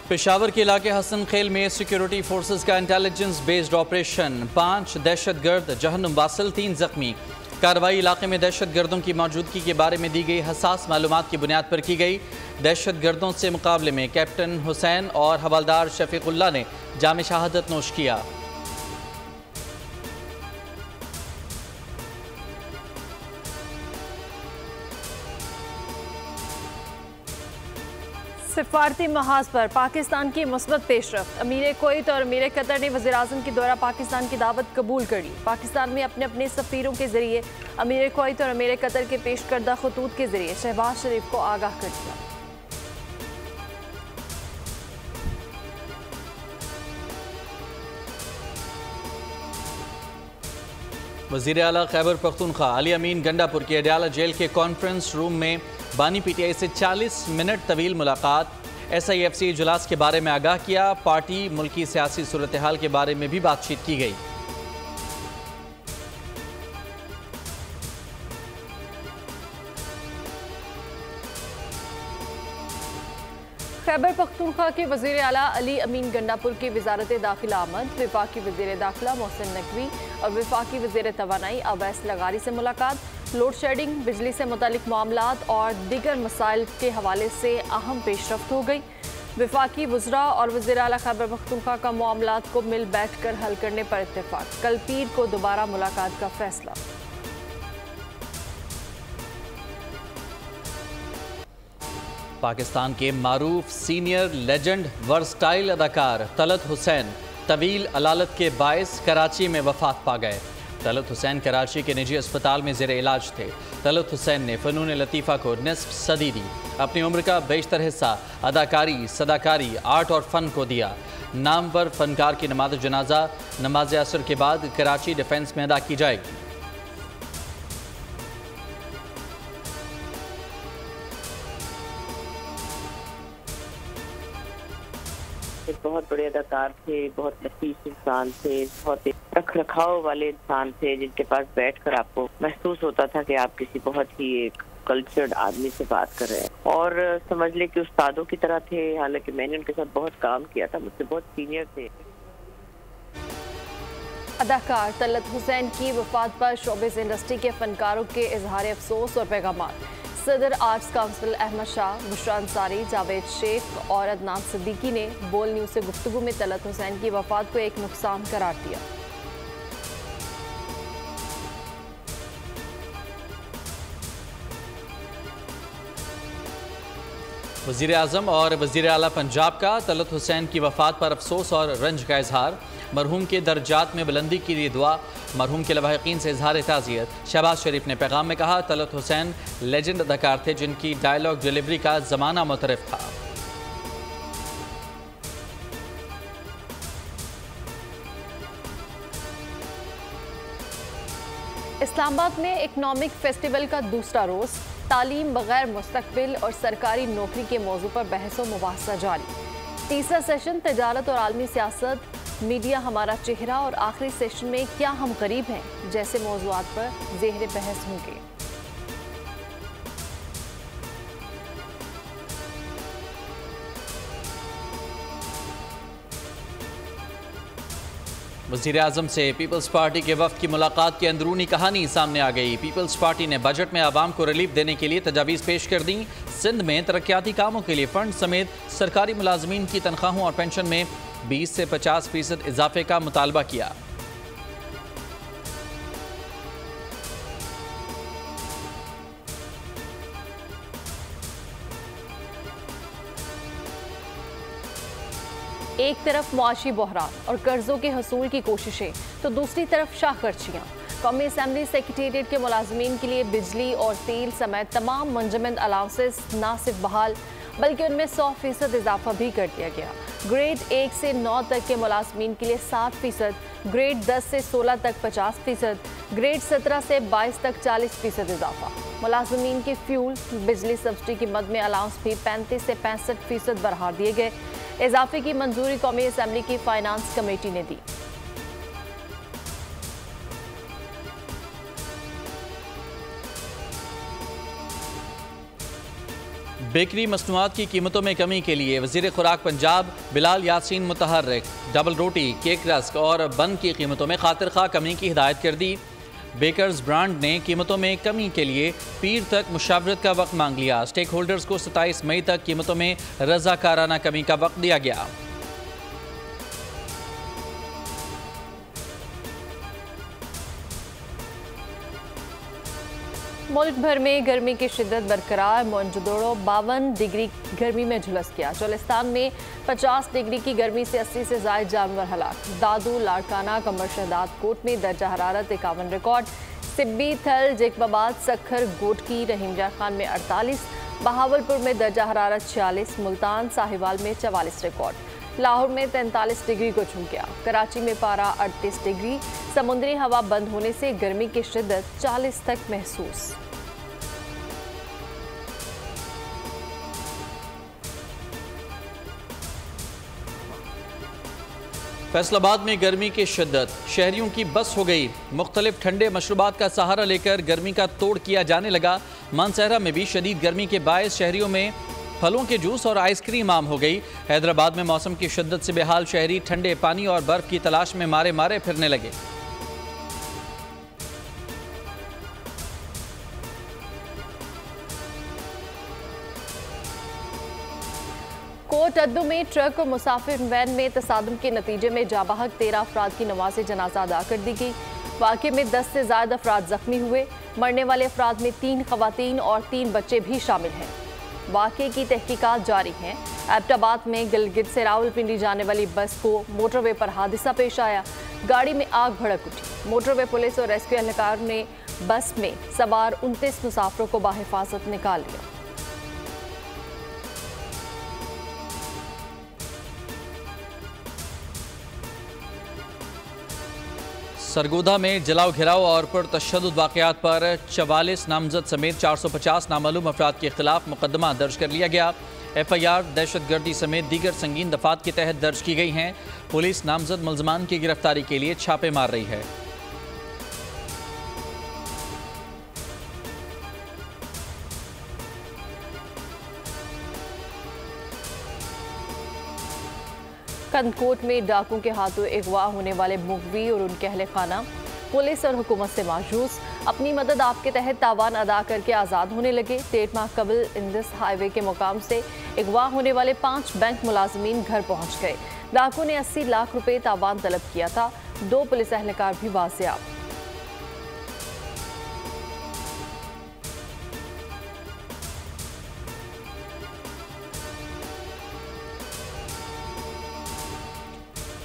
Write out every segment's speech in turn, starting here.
पेशावर के इलाके हसन खेल में सिक्योरिटी फोर्सेस का इंटेलिजेंस बेस्ड ऑपरेशन, 5 दहशतगर्द जहन्नुम वासिल, 3 जख्मी। कार्रवाई इलाके में दहशत गर्दों की मौजूदगी के बारे में दी गई हसास मालूमात की बुनियाद पर की गई। दहशत गर्दों से मुकाबले में कैप्टन हुसैन और हवलदार शफीकुल्ला ने जाम शहादत नोश किया। सिफारती महाज पर पाकिस्तान की मुस्बत पेशरफ्त। अमीर कुवैत और अमीर कतर ने वज़ीर-ए-आज़म की दौरा पाकिस्तान की दावत कबूल कर ली। पाकिस्तान में अपने अपने सफ़ीरों के जरिए अमीर कुवैत और अमीर कतर के पेश करदा खतूत के जरिए शहबाज शरीफ को आगाह कर दिया। वज़ीर आला खैबर पख्तूनख्वा अली अमीन गंडापुर के अडयाला जेल के कॉन्फ्रेंस रूम में बानी पीटीआई से 40 मिनट तवील मुलाकात। SIFC इजलास के बारे में आगाह किया। पार्टी मुल्की सियासी सूरत हाल के बारे में भी बातचीत की गई। खैबर पख्तूनख्वा के वज़ीर आला अली अमीन गंडापुर की वज़ारत दाखिला आमद, वफाकी वज़ीर दाखिला मोहसिन नकवी और वफाकी वज़ीर तवानाई अवैस लगारी से मुलाकात। लोड शेडिंग, बिजली से मुतालिक मामलात और दीगर मसाइल के हवाले से अहम पेशरफ्त हो गई। वफाकी वज़रा और वज़ीर आला खैबर पख्तूनख्वा का मामलात को मिल बैठ कर हल करने पर इत्तेफाक। कल पीर को दोबारा मुलाकात का फैसला। पाकिस्तान के मारूफ सीनियर लेजेंड वर्सटाइल अदाकार तलत हुसैन तवील अलालत के बायस कराची में वफात पा गए। तलत हुसैन कराची के निजी अस्पताल में ज़ेर इलाज थे। तलत हुसैन ने फ़नून लतीफ़ा को निस्फ सदी दी। अपनी उम्र का बेशतर हिस्सा अदाकारी, सदाकारी, आर्ट और फ़न को दिया। नामवर फ़नकार की नमाज जनाजा नमाज असर के बाद कराची डिफेंस में अदा की जाएगी। एक बहुत बड़े अदाकार थे, बहुत नफीस इंसान थे, बहुत रख रखाव वाले इंसान थे, जिनके पास बैठकर आपको महसूस होता था कि आप किसी बहुत ही एक कल्चर्ड आदमी से बात कर रहे हैं और समझ ले कि उस्तादों की तरह थे। हालांकि मैंने उनके साथ बहुत काम किया था, मुझसे बहुत सीनियर थे। अदाकार तलत हुसैन की वफात पर शोबिज़ इंडस्ट्री के फनकारों के इजहार अफसोस और पैगामात। सदर आर्ट्स काउंसिल अहमद शाह, बुशरा अंसारी, जावेद शेख और अदनान सिद्दीकी ने बोल न्यूज़ से गुफ्तगू में तलत हुसैन की वफात को एक नुकसान करार दिया। वज़ीर आज़म और वज़ीर आला पंजाब का तलत हुसैन की वफ़ात पर अफसोस और रंज का इजहार। मरहूम के दर्जात में बुलंदी के लिए दुआ। मरहूम के लवाहिकीन से इजहार ताज़ियत। शहबाज शरीफ ने पैगाम में कहा, तलत हुसैन लेजेंड अदाकार थे जिनकी डायलॉग डिलीवरी का ज़माना मुतरफ था। इस्लामाबाद में इकनॉमिक फेस्टिवल का दूसरा रोज़। तालीम बगैर मुस्तकबिल और सरकारी नौकरी के मौजू पर बहस व मुबाहसा जारी। तीसरा सेशन तजारत और आलमी सियासत, मीडिया हमारा चेहरा और आखिरी सेशन में क्या हम गरीब हैं जैसे मौज़ूआत पर ज़ेहरे बहस होंगे। वज़ीर आज़म से पीपल्स पार्टी के वफ़द की मुलाकात की अंदरूनी कहानी सामने आ गई। पीपल्स पार्टी ने बजट में आवाम को रिलीफ देने के लिए तजावीज़ पेश कर दी। सिंध में तरक्याती कामों के लिए फ़ंड समेत सरकारी मुलाजमीन की तनख्वाहों और पेंशन में 20 से 50% इजाफे का मुतालबा किया। एक तरफ मुआशी बहरान और कर्जों के हसूल की कोशिशें तो दूसरी तरफ शाह खर्चियाँ। कौमी असम्बली सेक्रेटेरिएट के मुलाजमीन के लिए बिजली और तेल समेत तमाम मुंजमद अलाउंसेस न सिर्फ बहाल बल्कि उनमें 100% इजाफा भी कर दिया गया। ग्रेड 1 से 9 तक के मुलाजमीन के लिए 60%, ग्रेड 10 से 16 तक 50%, ग्रेड 17 से 22 तक 40% इजाफा। मुलाजमीन के फ्यूल बिजली सब्सिडी की मद में अलाउंस भी 35 से 65% बढ़ा दिए गए। इजाफे की मंजूरी कौमी असम्बली की फाइनेंस कमेटी ने दी। बेकरी मसनूआत की कीमतों में कमी के लिए वज़ीर खुराक पंजाब बिलाल यासीन मुतहर्रिक डबल रोटी, केक, रस्क और बन की कीमतों में खातिर खा कमी की हिदायत कर दी। बेकर्स ब्रांड ने कीमतों में कमी के लिए पीर तक मुशावरत का वक्त मांग लिया। स्टेक होल्डर्स को 27 मई तक कीमतों में रजाकाराना कमी का वक्त दिया गया। मुल्क भर में गर्मी की शिद्दत बरकरार। मोइनजोदड़ो 52 डिग्री गर्मी में झुलस गया। चोलिस्तान में 50 डिग्री की गर्मी से 80 से ज़ायद जानवर हलाक। दादू, लाड़काना, कमर शहदाद कोट में दर्जा हरारत 51 रिकॉर्ड। सिब्बी, थल, जेकबाबाद, सखर, गोटकी, रहीमजा खान में 48, बहावलपुर में दर्जा हरारत 46, मुल्तान, साहिवाल में 44 रिकॉर्ड। लाहौर में 43 डिग्री को छू गया। कराची में पारा 38 डिग्री। समुद्री हवा बंद होने से गर्मी की शिद्दत 40 तक महसूस। फैसलाबाद में गर्मी की शिद्दत, शहरियों की बस हो गई। मुख्तलिफ ठंडे मशरूबात का सहारा लेकर गर्मी का तोड़ किया जाने लगा। मानसहरा में भी शदीद गर्मी के बायस शहरियों में फलों के जूस और आइसक्रीम आम हो गई। हैदराबाद में मौसम की शिद्दत से बेहाल शहरी ठंडे पानी और बर्फ की तलाश में मारे मारे फिरने लगे। कोट अद्दू में ट्रक और मुसाफिर वैन में तसादुम के नतीजे में जाबाहक 13 अफराद की नमाज़ जनाजा अदा कर दी गई। वाक़े में 10 से ज़्यादा अफराद जख्मी हुए। मरने वाले अफराद में 3 ख़वातीन और 3 बच्चे भी शामिल हैं। वाक़े की तहकीकात जारी हैं। एबटाबाद में गिलगित से रावलपिंडी जाने वाली बस को मोटरवे पर हादसा पेश आया। गाड़ी में आग भड़क उठी। मोटरवे पुलिस और रेस्क्यू एहलकार ने बस में सवार 29 मुसाफिरों को बाहिफाजत निकाल लिया। सरगोधा में जलाओ घिराव और पुरतशद्दुद वाक़यात पर 44 नामजद समेत 450 नामालूम अफराद के खिलाफ मुकदमा दर्ज कर लिया गया। FIR दहशतगर्दी समेत दीगर संगीन दफात के तहत दर्ज की गई हैं। पुलिस नामजद मुल्ज़मान की गिरफ्तारी के लिए छापे मार रही है। कंदकोट में डाकुओं के हाथों अगवा होने वाले मुगवी और उनके अहले खाना पुलिस और हुकूमत से मायूस। अपनी मदद आपके तहत तावान अदा करके आज़ाद होने लगे। 1.5 माह कबल इंदस हाईवे के मुकाम से अगवा होने वाले 5 बैंक मुलाजमीन घर पहुंच गए। डाकुओं ने 80 लाख रुपए तावान तलब किया था। 2 पुलिस एहलकार भी बाजियाब।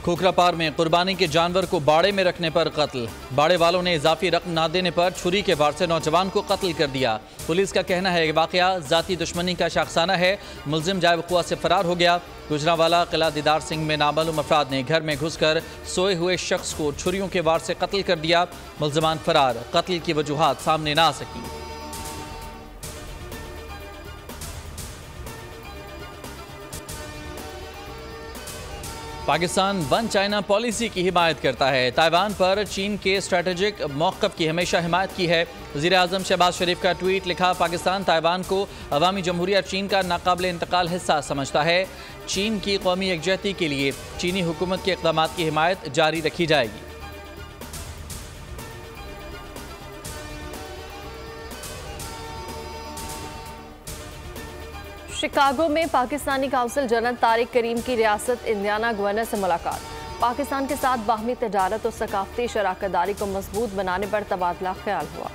खोखरापार में कुर्बानी के जानवर को बाड़े में रखने पर कत्ल। बाड़े वालों ने इजाफी रकम ना देने पर छुरी के वार से नौजवान को कत्ल कर दिया। पुलिस का कहना है कि वाकया जाती दुश्मनी का शाखसाना है। मुलजिम जाए वक़ुआ से फरार हो गया। गुजरांवाला किला दीदार सिंह में नामालूम अफराद ने घर में घुसकर सोए हुए शख्स को छुरियों के वार से कत्ल कर दिया। मुलजिमान फरार। कत्ल की वजूहात सामने ना आ सकी। पाकिस्तान वन चाइना पॉलिसी की हिमायत करता है। ताइवान पर चीन के स्ट्रेटेजिक मौक़िफ़ की हमेशा हिमायत की है। वज़ीर आज़म शहबाज शरीफ का ट्वीट लिखा, पाकिस्तान ताइवान को अवामी जमहूरियत चीन का नाकाबिल इंतकाल हिस्सा समझता है। चीन की कौमी यकजहती के लिए चीनी हुकूमत के इक़दामात की हिमायत जारी रखी जाएगी। शिकागो में पाकिस्तानी काउंसिल जनरल तारिक करीम की रियासत इंडियाना गवर्नर से मुलाकात। पाकिस्तान के साथ बाहमी तजारत और सकाफती शराकतदारी को मजबूत बनाने पर तबादला ख्याल हुआ।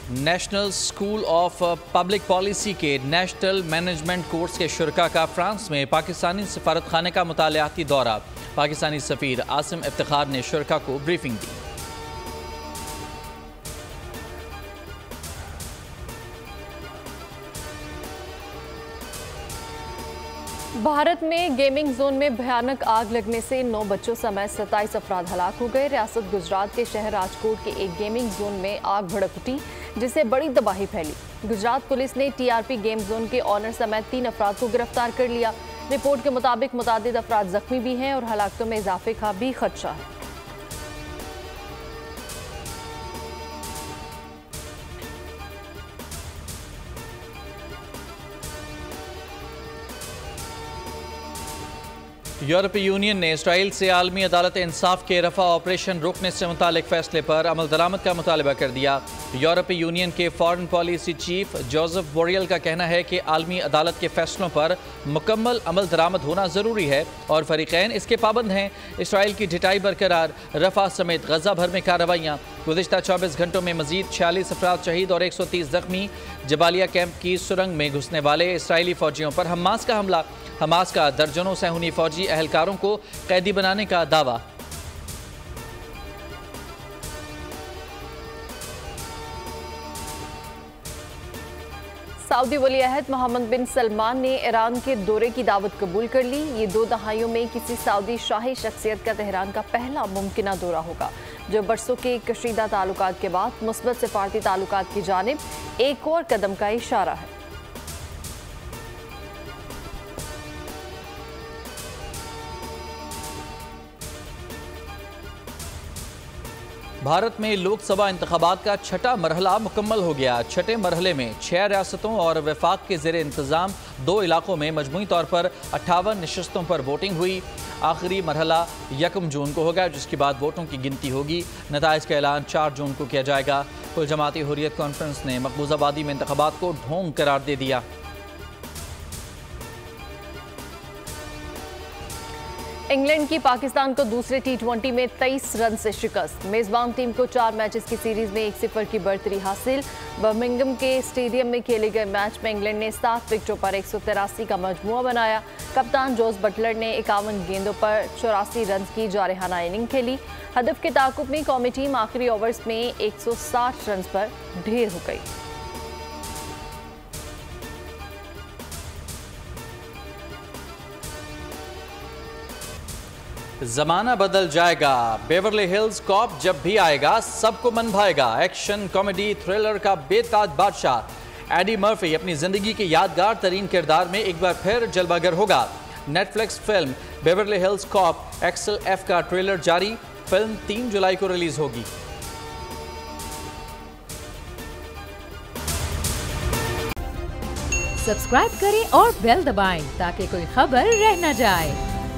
National school of public policy के नेशनल मैनेजमेंट कोर्स के शुरका का फ्रांस में पाकिस्तानी सफारत खाने का मुतालियाती दौरा। पाकिस्तानी सफीर आसिम इफ्तिखार ने शुरका को ब्रीफिंग दी। भारत में गेमिंग जोन में भयानक आग लगने से 9 बच्चों समेत 27 अफराद हलाक हो गए। रियासत गुजरात के शहर राजकोट के एक गेमिंग जोन में आग भड़क उठी, जिससे बड़ी तबाही फैली। गुजरात पुलिस ने TRP गेम जोन के ऑनर समेत 3 अफराद को गिरफ्तार कर लिया। रिपोर्ट के मुताबिक मुतादिद अफराद जख्मी भी हैं और हलाकतों में इजाफे का भी खदशा है। यूरोपीय यूनियन ने इसराइल से आलमी अदालत इंसाफ के रफा ऑपरेशन रोकने से मुतालिक फैसले पर अमल दरामद का मुतालबा कर दिया। यूरोपीय यूनियन के foreign policy chief Joseph boreal का कहना है कि आलमी अदालत के फैसलों पर मुकम्मल अमल दरामद होना ज़रूरी है और फरीक़ैन इसके पाबंद हैं। इसराइल की ढिटाई बरकरार, रफा समेत गजा भर में कार्रवाइयाँ। गुज़िश्ता 24 घंटों में मजीद 46 अफराद शहीद और 130 जख्मी। जबालिया कैंप की सुरंग में घुसने वाले इसराइली फौजियों पर हमास का हमला। हमास का दर्जनों सहूनी फौजी अहलकारों को कैदी बनाने का दावा। सऊदी वली अहद मोहम्मद बिन सलमान ने ईरान के दौरे की दावत कबूल कर ली। ये 2 दहाइयों में किसी सऊदी शाही शख्सियत का तेहरान का पहला मुमकिना दौरा होगा, जो बरसों के कशीदा ताल्लुकात के बाद मुस्बत सिफारती ताल्लुकात की जानिब एक और कदम का इशारा है। भारत में लोकसभा इंतखाबात का छठा मरहला मुकम्मल हो गया। छठे मरहले में 6 रियासतों और वफाक के ज़ेर इंतज़ाम 2 इलाकों में मजमूई तौर पर 58 नशस्तों पर वोटिंग हुई। आखिरी मरहला 1 जून को होगा, जिसके बाद वोटों की गिनती होगी। नताइज का ऐलान 4 जून को किया जाएगा। कुल जमाती हुर्रियत कॉन्फ्रेंस ने मकबूजा वादी में इंतखाबात को ढोंग करार दे दिया। इंग्लैंड की पाकिस्तान को दूसरे T20 में 23 रन से शिकस्त। मेजबान टीम को 4 मैचेस की सीरीज में 1-0 की बढ़तरी हासिल। बर्मिंघम के स्टेडियम में खेले गए मैच में इंग्लैंड ने 7 विकेटों पर 183 का मजमुआ बनाया। कप्तान जोस बटलर ने 51 गेंदों पर 84 रन की जारहाना इनिंग खेली। हदफ के ताकुब में कौमी टीम आखिरी ओवर्स में 160 रन पर ढेर हो गई। जमाना बदल जाएगा। बेवरली हिल्स कॉप जब भी आएगा सबको मन भाएगा। एक्शन कॉमेडी थ्रिलर का बेताज बादशाह एडी मर्फी अपनी जिंदगी के यादगार तरीन किरदार में एक बार फिर जलवागर होगा। Netflix film Beverly Hills Cop XLF का ट्रेलर जारी। फिल्म 3 जुलाई को रिलीज होगी। सब्सक्राइब करें और बेल दबाएं ताकि कोई खबर रह न जाए।